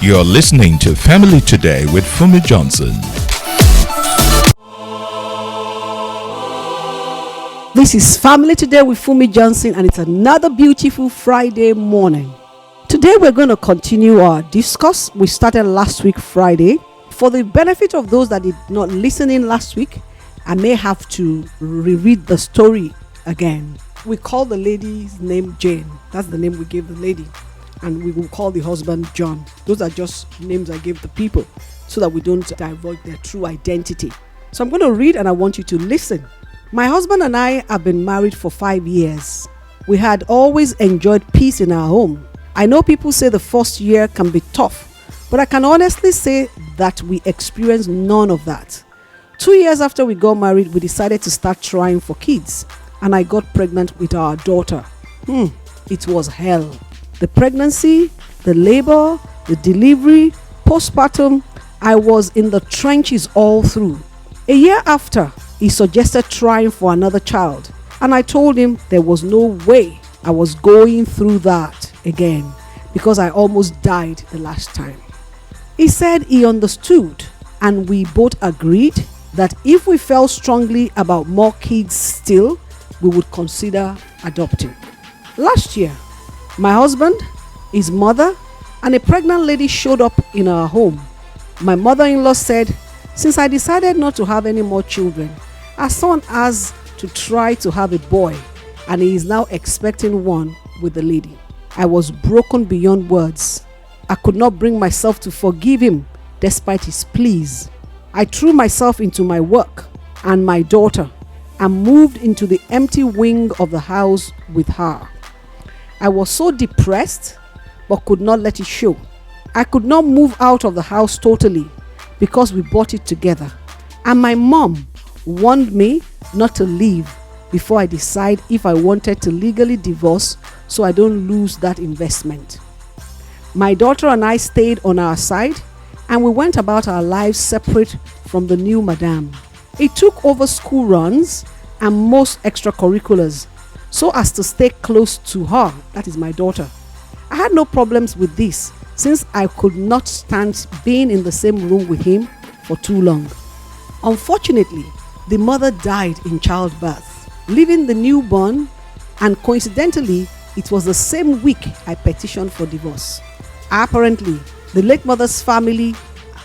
You're listening to Family Today with Funmi Johnson. This is Family Today with Funmi Johnson, and it's another beautiful Friday morning. Today we're going to continue our discourse. We started last week Friday. For the benefit of those that did not listen in last week, I may have to reread the story again. We call the lady's name Jane. That's the name we gave the lady. And we will call the husband John. Those are just names I gave the people so that we don't divulge their true identity. So I'm going to read and I want you to listen. My husband and I have been married for 5 years. We had always enjoyed peace in our home. I know people say the first year can be tough, but I can honestly say that we experienced none of that. 2 years after we got married, we decided to start trying for kids, and I got pregnant with our daughter. It was hell. The pregnancy, the labor, the delivery, postpartum, I was in the trenches all through. A year after, he suggested trying for another child, and I told him there was no way I was going through that again because I almost died the last time. He said he understood, and we both agreed that if we felt strongly about more kids still, we would consider adopting. Last year, my husband, his mother, and a pregnant lady showed up in our home. My mother-in-law said, since I decided not to have any more children, our son has to try to have a boy, and he is now expecting one with the lady. I was broken beyond words. I could not bring myself to forgive him despite his pleas. I threw myself into my work and my daughter and moved into the empty wing of the house with her. I was so depressed but could not let it show. I could not move out of the house totally because we bought it together, and my mom warned me not to leave before I decide if I wanted to legally divorce so I don't lose that investment. My daughter and I stayed on our side, and we went about our lives separate from the new madam. He took over school runs and most extracurriculars so as to stay close to her, that is my daughter. I had no problems with this since I could not stand being in the same room with him for too long. Unfortunately, the mother died in childbirth, leaving the newborn, and coincidentally, it was the same week I petitioned for divorce. Apparently, the late mother's family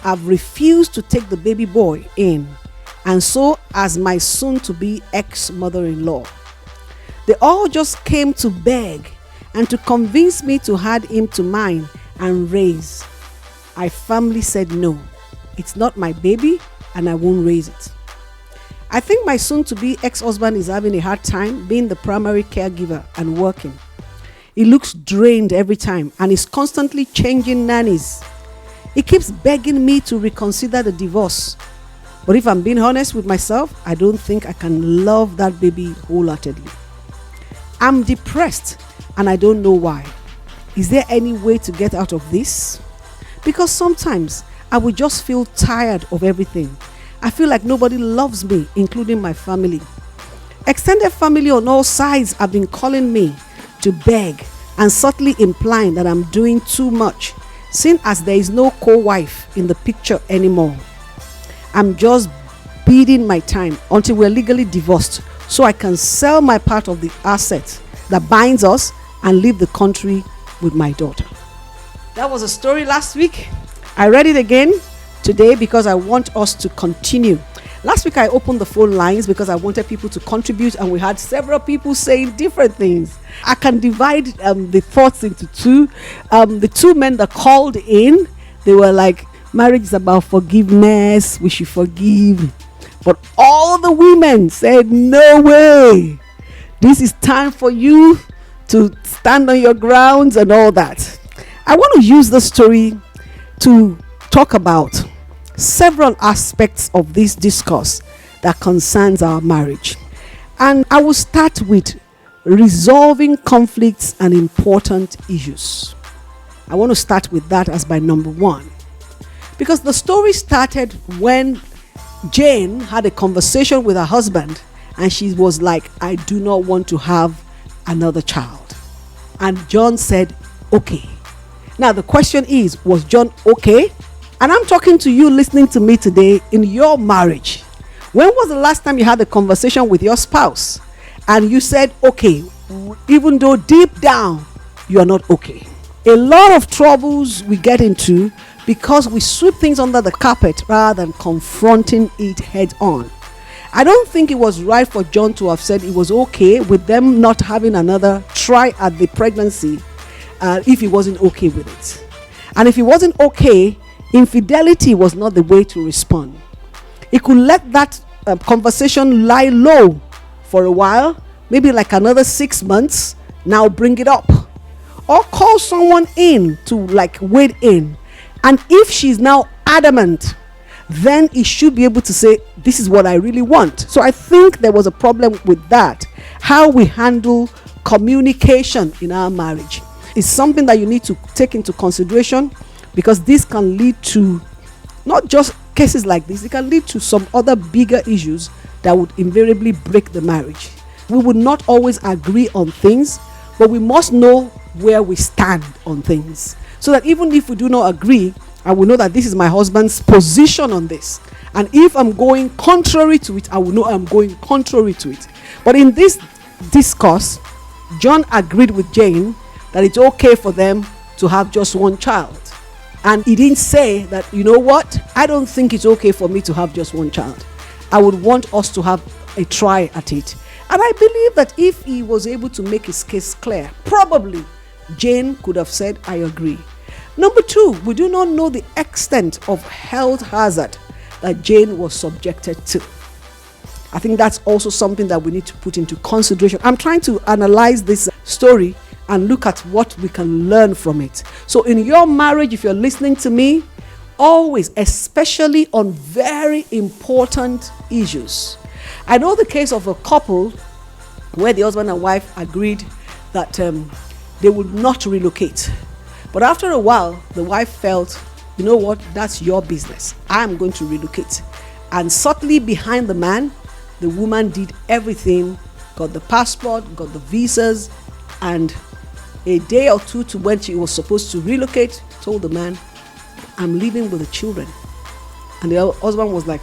have refused to take the baby boy in, and so as my soon-to-be ex-mother-in-law. They all just came to beg and to convince me to add him to mine and raise. I firmly said no. It's not my baby and I won't raise it. I think my soon-to-be ex-husband is having a hard time being the primary caregiver and working. He looks drained every time and is constantly changing nannies. He keeps begging me to reconsider the divorce. But if I'm being honest with myself, I don't think I can love that baby wholeheartedly. I'm depressed and I don't know why. Is there any way to get out of this? Because sometimes I will just feel tired of everything. I feel like nobody loves me, including my family. Extended family on all sides have been calling me to beg and subtly implying that I'm doing too much, seeing as there is no co-wife in the picture anymore. I'm just biding my time until we're legally divorced so I can sell my part of the asset that binds us and leave the country with my daughter. That was a story last week. I read it again today because I want us to continue. Last week I opened the phone lines because I wanted people to contribute, and we had several people saying different things. I can divide the thoughts into two. The two men that called in, they were like, marriage is about forgiveness, we should forgive. But all the women said, no way. This is time for you to stand on your grounds and all that. I want to use the story to talk about several aspects of this discourse that concerns our marriage. And I will start with resolving conflicts and important issues. I want to start with that as my number one, because the story started when Jane had a conversation with her husband and she was like, I do not want to have another child. And John said, okay. Now the question is, was John okay? And I'm talking to you listening to me today in your marriage. When was the last time you had a conversation with your spouse and you said okay, even though deep down you are not okay? A lot of troubles we get into because we sweep things under the carpet rather than confronting it head on. I don't think it was right for John to have said it was okay with them not having another try at the pregnancy if he wasn't okay with it. And if he wasn't okay, infidelity was not the way to respond. He could let that conversation lie low for a while, maybe like another 6 months, now bring it up. Or call someone in to like wade in. And if she's now adamant, then he should be able to say, this is what I really want. So I think there was a problem with that. How we handle communication in our marriage is something that you need to take into consideration, because this can lead to not just cases like this, it can lead to some other bigger issues that would invariably break the marriage. We would not always agree on things, but we must know where we stand on things, so that even if we do not agree, I will know that this is my husband's position on this. And if I'm going contrary to it, I will know I'm going contrary to it. But in this discourse, John agreed with Jane that it's okay for them to have just one child. And he didn't say that, you know what, I don't think it's okay for me to have just one child. I would want us to have a try at it. And I believe that if he was able to make his case clear, probably Jane could have said, I agree. Number two, we do not know the extent of health hazard that Jane was subjected to. I think that's also something that we need to put into consideration. I'm trying to analyze this story and look at what we can learn from it. So in your marriage, if you're listening to me, always, especially on very important issues. I know the case of a couple where the husband and wife agreed that they would not relocate. But after a while, the wife felt, you know what, that's your business. I'm going to relocate. And subtly behind the man, the woman did everything, got the passport, got the visas, and a day or two to when she was supposed to relocate, told the man, I'm leaving with the children. And the husband was like,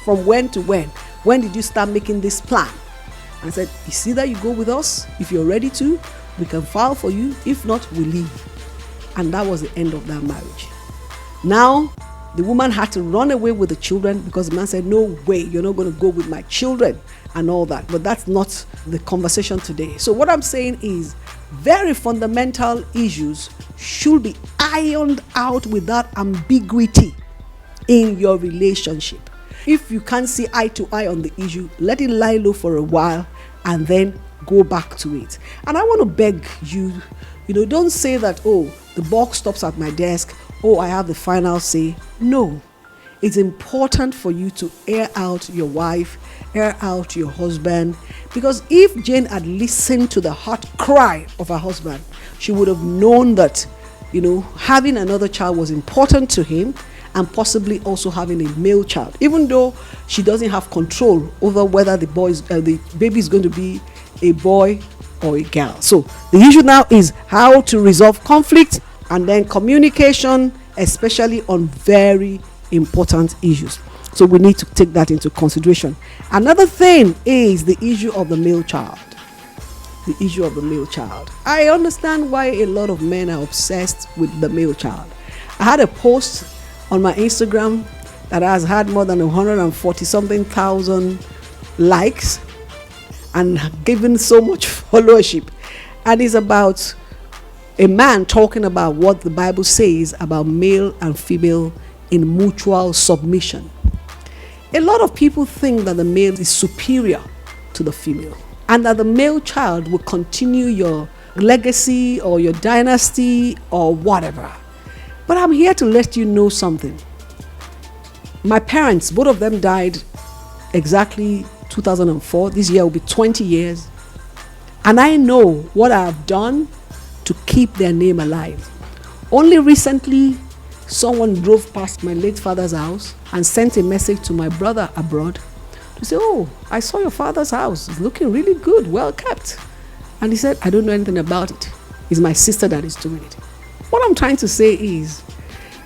from when to when? When did you start making this plan? And I said, it's either you go with us, if you're ready to, we can file for you. If not, we leave. And that was the end of that marriage. Now, the woman had to run away with the children because the man said, no way, you're not going to go with my children and all that. But that's not the conversation today. So what I'm saying is, very fundamental issues should be ironed out without ambiguity in your relationship. If you can't see eye to eye on the issue, let it lie low for a while and then go back to it. And I want to beg you, don't say that, oh, the buck stops at my desk. Oh, I have the final say. No, it's important for you to air out your wife, air out your husband, because if Jane had listened to the heart cry of her husband, she would have known that, having another child was important to him, and possibly also having a male child, even though she doesn't have control over whether the baby is going to be a boy or a girl. So the issue now is how to resolve conflict and then communication, especially on very important issues. So we need to take that into consideration. Another thing is the issue of the male child. The issue of the male child. I understand why a lot of men are obsessed with the male child. I had a post on my Instagram that has had more than 140 something thousand likes and given so much followership. And it's about a man talking about what the Bible says about male and female in mutual submission. A lot of people think that the male is superior to the female and that the male child will continue your legacy or your dynasty or whatever. But I'm here to let you know something. My parents, both of them died exactly 2004. This year will be 20 years. And I know what I have done to keep their name alive. Only recently, someone drove past my late father's house and sent a message to my brother abroad to say, oh, I saw your father's house. It's looking really good, well kept. And he said, I don't know anything about it. It's my sister that is doing it. What I'm trying to say is,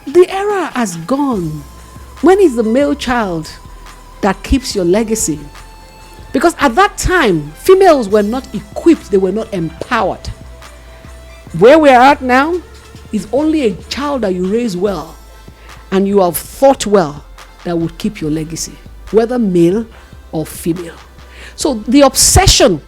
the era has gone. When is the male child that keeps your legacy? Because at that time, females were not equipped, they were not empowered. Where we are at now is only a child that you raise well and you have thought well that would keep your legacy, whether male or female. So the obsession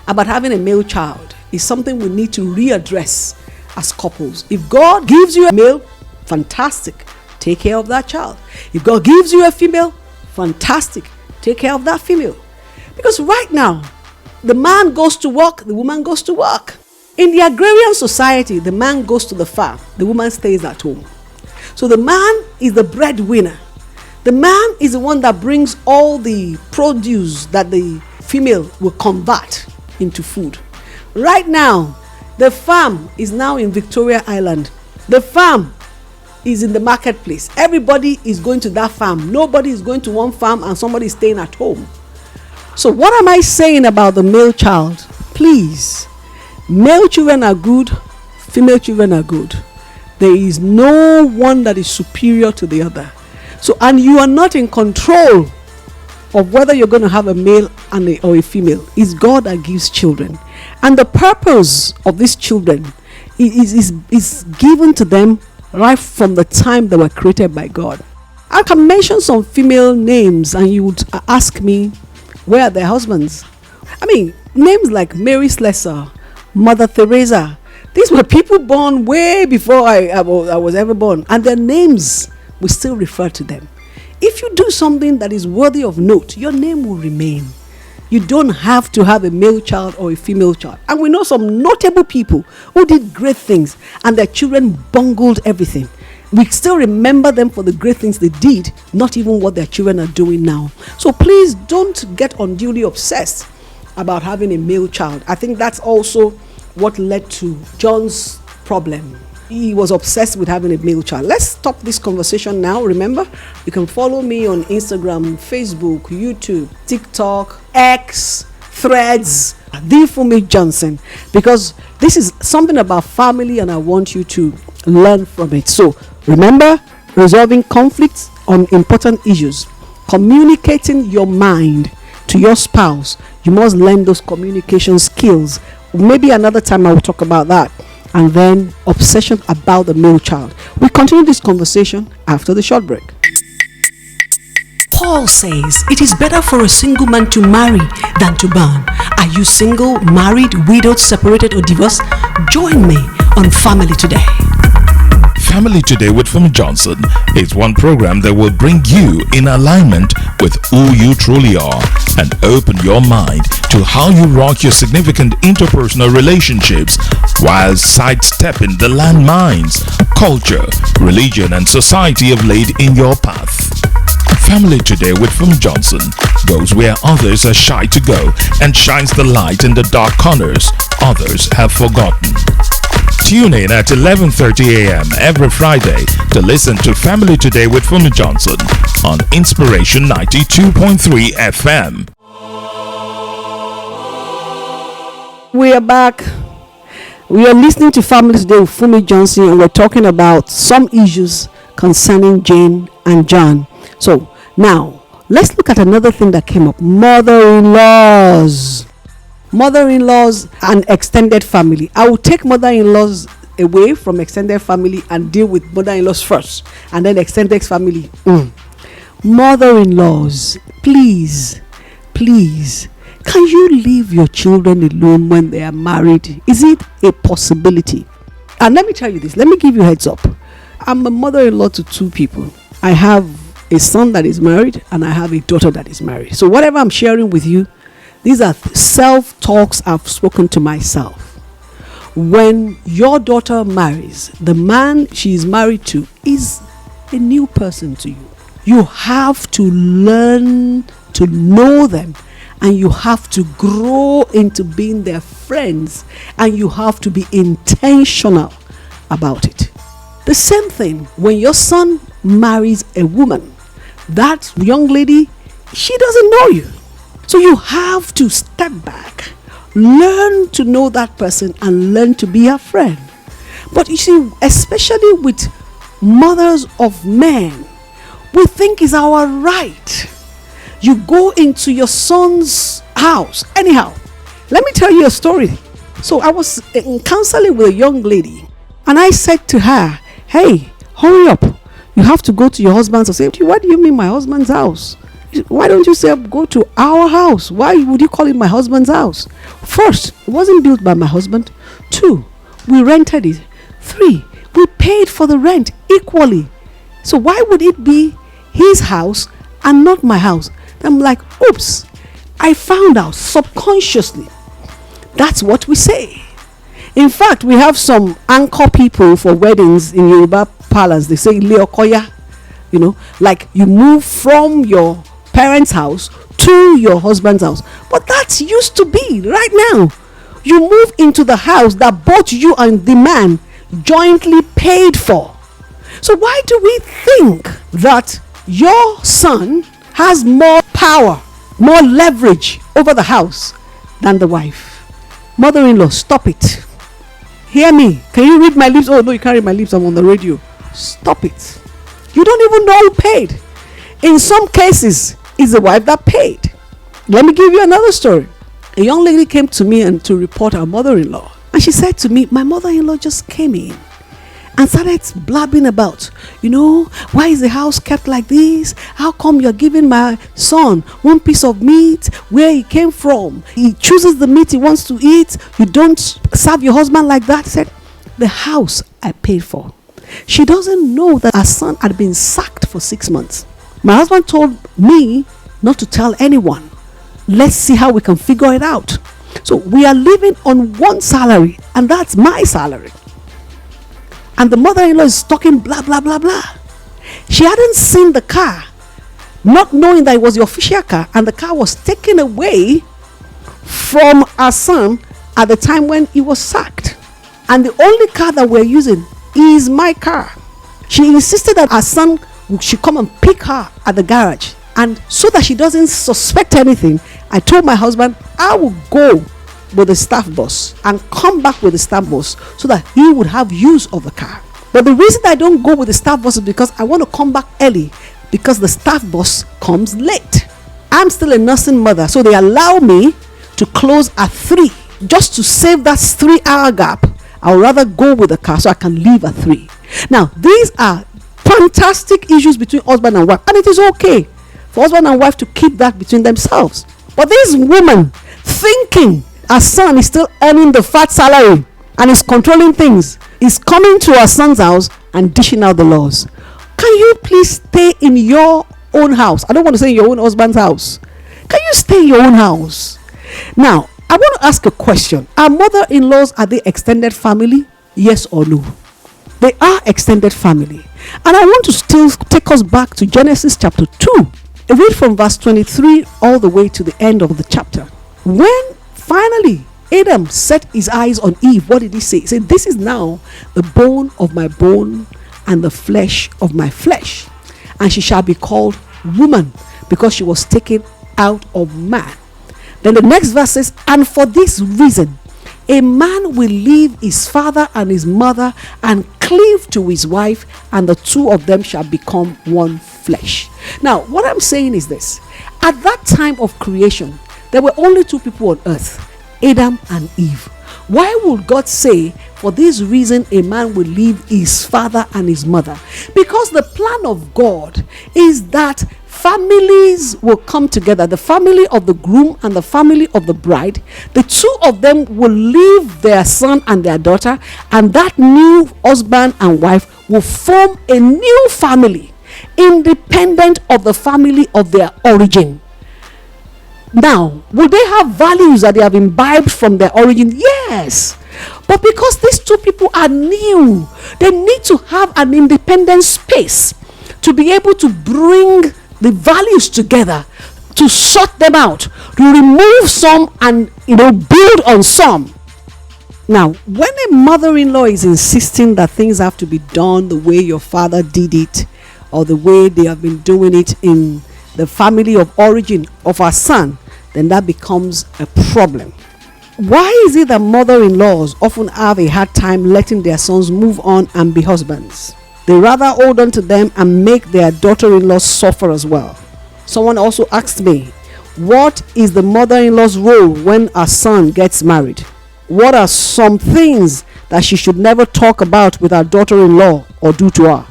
about having a male child is something we need to readdress as couples. If God gives you a male, fantastic, take care of that child. If God gives you a female, fantastic, take care of that female. Because right now, the man goes to work, the woman goes to work. In the agrarian society, the man goes to the farm, the woman stays at home. So the man is the breadwinner. The man is the one that brings all the produce that the female will convert into food. Right now, the farm is now in Victoria Island. The farm is in the marketplace. Everybody is going to that farm. Nobody is going to one farm and somebody is staying at home. So what am I saying about the male child? Please, male children are good, female children are good. There is no one that is superior to the other. So, and you are not in control of whether you're going to have a male or a female. It's God that gives children. And the purpose of these children is given to them right from the time they were created by God. I can mention some female names and you would ask me, where are their husbands? I mean, names like Mary Slessor, Mother Teresa. These were people born way before I was ever born. And their names, we still refer to them. If you do something that is worthy of note, your name will remain. You don't have to have a male child or a female child. And we know some notable people who did great things and their children bungled everything. We still remember them for the great things they did, not even what their children are doing now. So please don't get unduly obsessed about having a male child. I think that's also what led to John's problem. He was obsessed with having a male child. Let's stop this conversation now. Remember, you can follow me on Instagram, Facebook, YouTube, TikTok, X, Threads, the Funmi Johnson, because this is something about family and I want you to learn from it. So remember, resolving conflicts on important issues, communicating your mind to your spouse. You must learn those communication skills. Maybe another time I will talk about that. And then obsession about the male child. We continue this conversation after the short break. Paul says it is better for a single man to marry than to burn. Are you single, married, widowed, separated, or divorced? Join me on Family Today. Family Today with Funmi Johnson is one program that will bring you in alignment with who you truly are and open your mind to how you rock your significant interpersonal relationships while sidestepping the landmines, culture, religion, and society have laid in your path. Family Today with Funmi Johnson goes where others are shy to go and shines the light in the dark corners others have forgotten. Tune in at 11:30 a.m. every Friday to listen to Family Today with Funmi Johnson on Inspiration 92.3 FM. We are back. We are listening to Family Today with Funmi Johnson and we're talking about some issues concerning Jane and John. So now let's look at another thing that came up. Mother-in-laws and extended family. I will take mother-in-laws away from extended family and deal with mother-in-laws first and then extended family. Mother-in-laws, please, can you leave your children alone when they are married? Is it a possibility? And let me tell you this, let me give you a heads up. I'm a mother-in-law to two people. I have a son that is married and I have a daughter that is married. So whatever I'm sharing with you, these are self-talks I've spoken to myself. When your daughter marries, the man she is married to is a new person to you. You have to learn to know them and you have to grow into being their friends and you have to be intentional about it. The same thing when your son marries a woman. That young lady, she doesn't know you. So you have to step back, learn to know that person and learn to be a friend. But you see, especially with mothers of men, we think it's our right. You go into your son's house. Anyhow, let me tell you a story. So I was in counseling with a young lady, and I said to her, hey, hurry up. You have to go to your husband's house. I said, what do you mean my husband's house? Why don't you say go to our house? Why would you call it my husband's house? First, it wasn't built by my husband. 2, we rented it. 3, we paid for the rent equally. So why would it be his house and not my house? I'm like, oops, I found out subconsciously. That's what we say. In fact, we have some anchor people for weddings in Yoruba parlance. They say Ile Okoya, like you move from your parents' house to your husband's house. But that's used to be. Right now, you move into the house that both you and the man jointly paid for. So why do we think that your son has more power, more leverage over the house than the wife? Mother-in-law, stop it. Hear me. Can you read my lips? Oh no, you can't read my lips. I'm on the radio. Stop it. You don't even know who paid. In some cases, it's the wife that paid. Let me give you another story. A young lady came to me and to report her mother-in-law, and she said to me, my mother-in-law just came in and started blabbing about, why is the house kept like this? How come you're giving my son one piece of meat where he came from? He chooses the meat he wants to eat. You don't serve your husband like that. I said, the house I paid for. She doesn't know that her son had been sacked for 6 months. My husband told me not to tell anyone. Let's see how we can figure it out. So we are living on one salary, and that's my salary. And the mother-in-law is talking blah, blah, blah, blah. She hadn't seen the car, not knowing that it was the official car, and the car was taken away from her son at the time when he was sacked. And the only car that we're using is my car. She insisted that her son should come and pick her at the garage. And so that she doesn't suspect anything, I told my husband I will go with the staff bus and come back with the staff bus so that he would have use of the car. But the reason I don't go with the staff bus is because I want to come back early, because the staff bus comes late. I'm still a nursing mother, so they allow me to close at 3. Just to save that 3-hour gap, I would rather go with the car so I can leave at 3. Now, these are fantastic issues between husband and wife, and it is okay for husband and wife to keep that between themselves. But this woman thinking her son is still earning the fat salary and is controlling things, is coming to her son's house and dishing out the laws. Can you please stay in your own house? I don't want to say in your own husband's house. Can you stay in your own house? Now, I want to ask a question. Are mother-in-laws, are they extended family? Yes or no? They are extended family. And I want to still take us back to Genesis chapter 2. I read from verse 23 all the way to the end of the chapter. When finally Adam set his eyes on Eve, what did he say? He said, this is now the bone of my bone and the flesh of my flesh. And she shall be called woman, because she was taken out of man. Then the next verse says, and for this reason, a man will leave his father and his mother and cleave to his wife, and the two of them shall become one flesh. Now, what I'm saying is this. At that time of creation, there were only 2 people on earth, Adam and Eve. Why would God say, for this reason, a man will leave his father and his mother? Because the plan of God is that families will come together, the family of the groom and the family of the bride. The 2 of them will leave their son and their daughter, and that new husband and wife will form a new family, independent of the family of their origin. Now, will they have values that they have imbibed from their origin? Yes. But because these 2 people are new, they need to have an independent space to be able to bring the values together, to sort them out, to remove some and build on some. Now, when a mother-in-law is insisting that things have to be done the way your father did it, or the way they have been doing it in the family of origin of our son, then that becomes a problem. Why is it that mother-in-laws often have a hard time letting their sons move on and be husbands? They rather hold on to them and make their daughter-in-laws suffer as well. Someone also asked me, what is the mother-in-law's role when a son gets married? What are some things that she should never talk about with her daughter-in-law or do to her?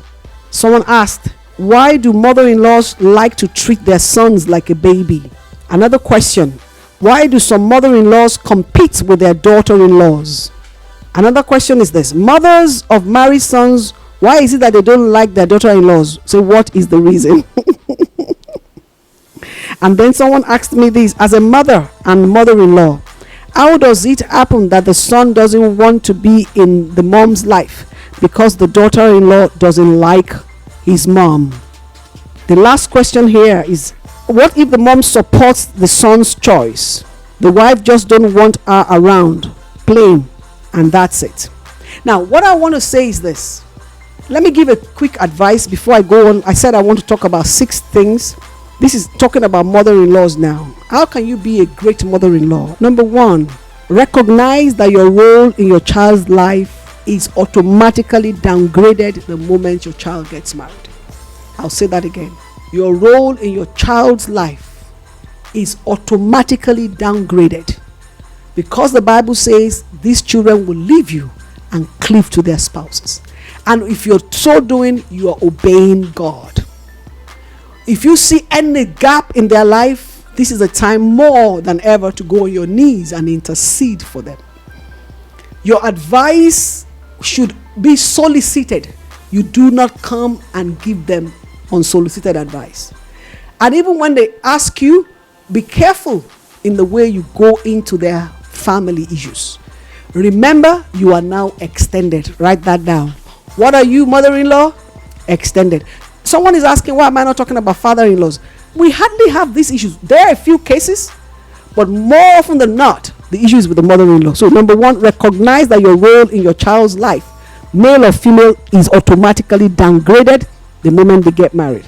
Someone asked, why do mother-in-laws like to treat their sons like a baby? Another question, why do some mother-in-laws compete with their daughter-in-laws? Another question is this, mothers of married sons, why is it that they don't like their daughter-in-laws? So what is the reason? And then someone asked me this, as a mother and mother-in-law, how does it happen that the son doesn't want to be in the mom's life because the daughter-in-law doesn't like his mom? The last question here is, what if the mom supports the son's choice? The wife just don't want her around, plain, and that's it. Now, what I want to say is this. Let me give a quick advice before I go on. I said I want to talk about 6 things. This is talking about mother-in-laws now. How can you be a great mother-in-law? Number 1, recognize that your role in your child's life is automatically downgraded the moment your child gets married. I'll say that again. Your role in your child's life is automatically downgraded because the Bible says these children will leave you and cleave to their spouses. And if you're so doing, you are obeying God. If you see any gap in their life, this is a time more than ever to go on your knees and intercede for them. Your advice should be solicited. You do not come and give them unsolicited advice. And even when they ask you, be careful in the way you go into their family issues. Remember, you are now extended. Write that down. What are you, mother-in-law? Extended. Someone is asking, why am I not talking about father-in-laws? We hardly have these issues. There are a few cases, but more often than not, the issue is with the mother-in-law. So number 1, recognize that your role in your child's life, male or female, is automatically downgraded the moment they get married.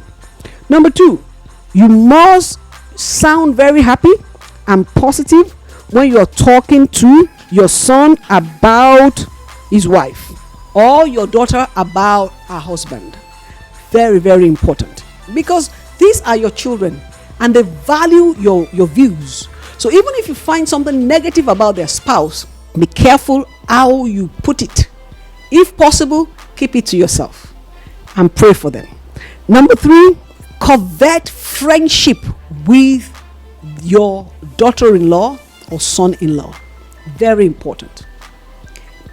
Number 2, you must sound very happy and positive when you're talking to your son about his wife or your daughter about her husband. Very, very important, because these are your children and they value your views. So even if you find something negative about their spouse, be careful how you put it. If possible, keep it to yourself and pray for them. Number 3, covet friendship with your daughter-in-law or son-in-law. Very important.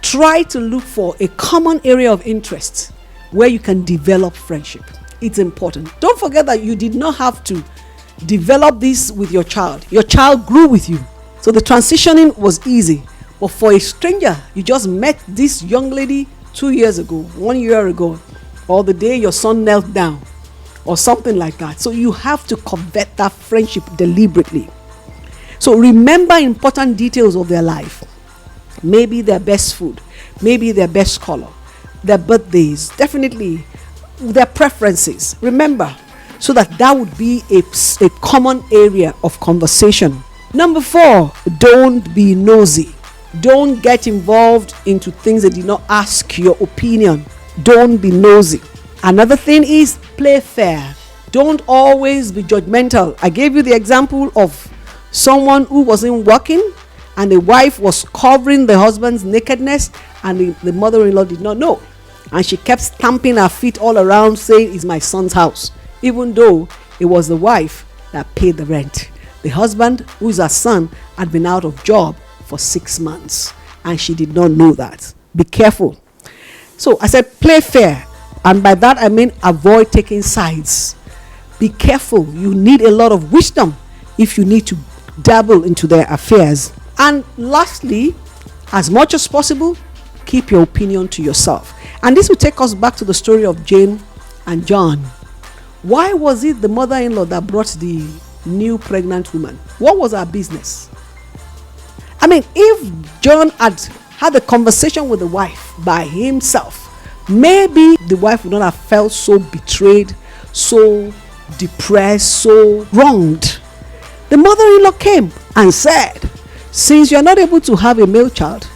Try to look for a common area of interest where you can develop friendship. It's important. Don't forget that you did not have to develop this with your child. Your child grew with you. So the transitioning was easy. But for a stranger, you just met this young lady 2 years ago, 1 year ago, or the day your son knelt down, or something like that. So you have to covet that friendship deliberately. So remember important details of their life. Maybe their best food, maybe their best color, their birthdays, definitely their preferences. Remember, so that would be a common area of conversation. Number 4, don't be nosy. Don't get involved into things that did not ask your opinion. Don't be nosy. Another thing is play fair. Don't always be judgmental. I gave you the example of someone who wasn't working and the wife was covering the husband's nakedness and the mother-in-law did not know. And she kept stamping her feet all around saying, it's my son's house. Even though it was the wife that paid the rent. The husband, who is her son, had been out of job for 6 months. And she did not know that. Be careful. So I said play fair. And by that I mean avoid taking sides. Be careful. You need a lot of wisdom if you need to dabble into their affairs. And lastly, as much as possible, keep your opinion to yourself. And this will take us back to the story of Jane and John. Why was it the mother-in-law that brought the new pregnant woman? What was her business? I mean, if John had a conversation with the wife by himself, maybe the wife would not have felt so betrayed, so depressed, so wronged. The mother-in-law came and said, since you're not able to have a male child,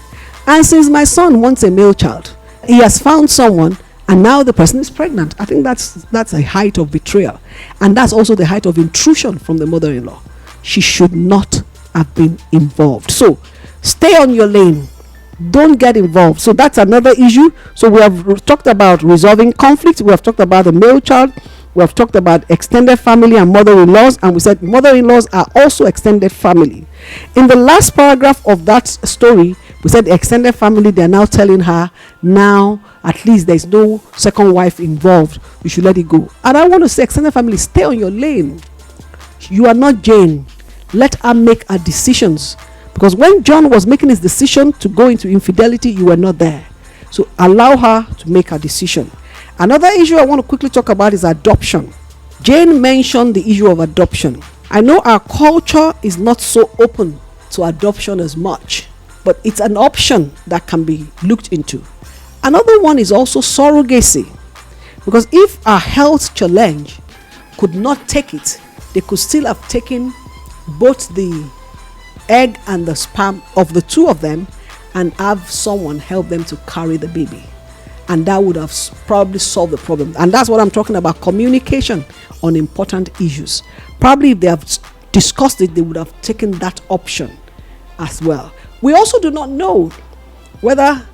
and since my son wants a male child, he has found someone, and now the person is pregnant. I think that's a height of betrayal, and that's also the height of intrusion from the mother-in-law. She should not have been involved. So stay on your lane, don't get involved. So that's another issue. So we have talked about resolving conflict, we have talked about the male child, we have talked about extended family and mother-in-laws, and we said mother-in-laws are also extended family. In the last paragraph of that story, we said the extended family, they're now telling her, now at least there's no second wife involved, you should let it go. And I want to say, extended family, stay on your lane. You are not Jane. Let her make her decisions, because when John was making his decision to go into infidelity, you were not there. So allow her to make her decision. Another issue I want to quickly talk about is adoption. Jane mentioned the issue of adoption. I know our culture is not so open to adoption as much, but it's an option that can be looked into. Another one is also surrogacy, because if a health challenge could not take it, they could still have taken both the egg and the sperm of the two of them and have someone help them to carry the baby, and that would have probably solved the problem. And that's what I'm talking about, communication on important issues. Probably if they have discussed it, they would have taken that option as well. We also do not know whether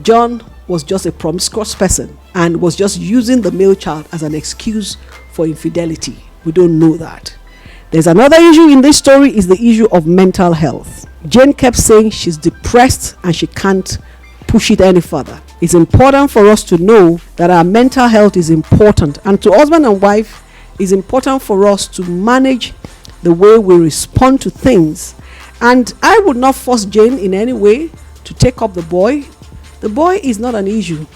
John was just a promiscuous person and was just using the male child as an excuse for infidelity. We don't know that. There's another issue in this story, is the issue of mental health. Jane kept saying she's depressed and she can't push it any further. It's important for us to know that our mental health is important, and to husband and wife, it's important for us to manage the way we respond to things. And I would not force Jane in any way to take up the boy. The boy is not an issue.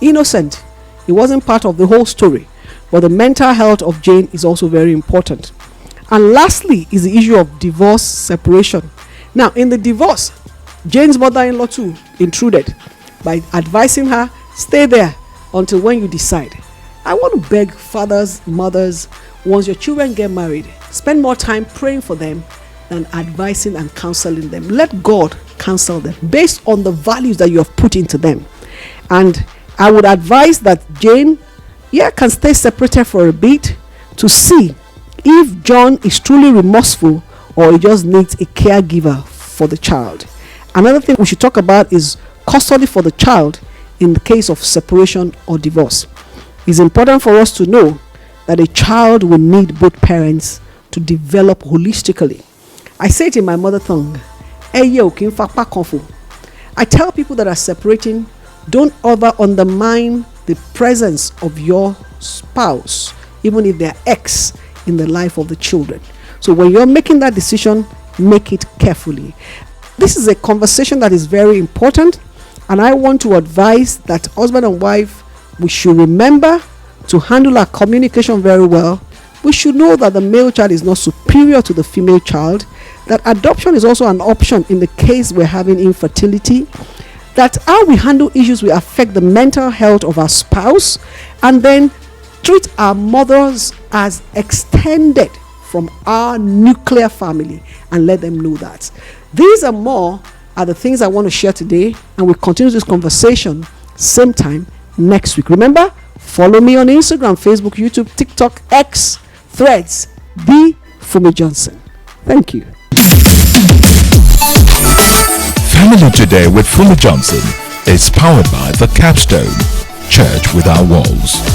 Innocent. He wasn't part of the whole story. But the mental health of Jane is also very important. And lastly is the issue of divorce, separation. Now, in the divorce, Jane's mother-in-law too intruded by advising her, stay there until when you decide. I want to beg fathers, mothers, once your children get married, spend more time praying for them than advising and counseling them. Let God counsel them based on the values that you have put into them. And I would advise that Jane can stay separated for a bit to see if John is truly remorseful or he just needs a caregiver for the child. Another thing we should talk about is custody for the child in the case of separation or divorce. It's important for us to know that a child will need both parents to develop holistically. I say it in my mother tongue. I tell people that are separating, don't ever undermine the presence of your spouse, even if they're ex, in the life of the children. So when you're making that decision, make it carefully. This is a conversation that is very important, and I want to advise that husband and wife, we should remember to handle our communication very well. We should know that the male child is not superior to the female child, that adoption is also an option in the case we're having infertility, that how we handle issues will affect the mental health of our spouse, and then treat our mothers as extended from our nuclear family, and let them know that. These and more are the things I want to share today, and we'll continue this conversation same time next week. Remember, follow me on Instagram, Facebook, YouTube, TikTok, X, Threads, Funmi Johnson. Thank you. Family Today with Funmi Johnson is powered by the Capstone Church Without Walls.